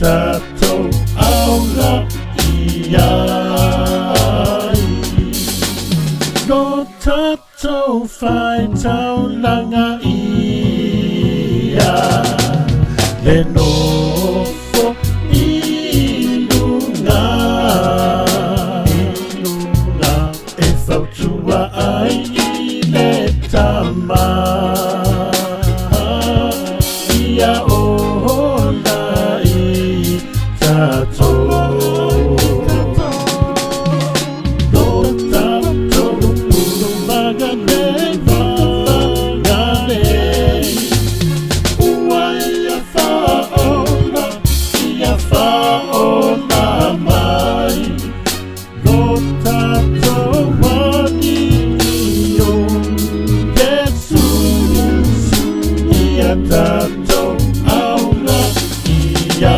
Tato aula iai no tato fai tau langa ia le nofo ilunga e fautua ai I le tama ia Tato aula iai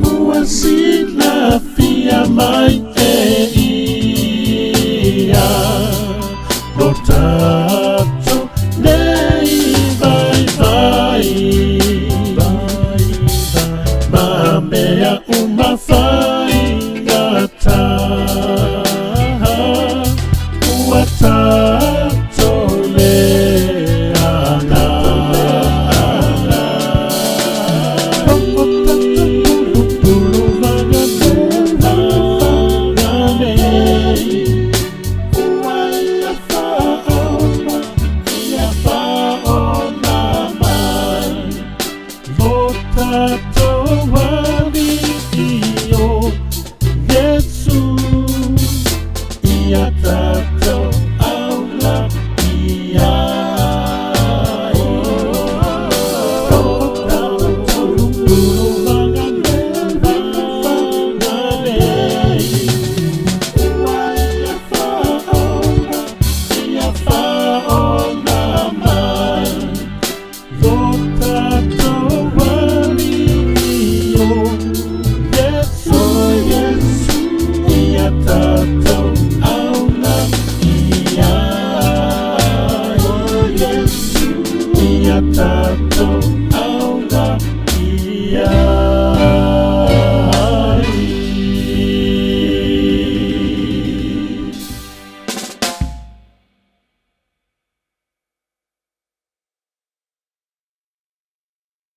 Ua sila fia mai e ia No tato nei vai Ma mea uma fai tato le ana Ropo tato pulu vagane Ia faona mai Vo tato wali io Yesu Ia tato aula iai Ropo tato pulu vagane Ia faona mai Vo tato wali io Yesu Ia tato aula iai Ia tato aula iai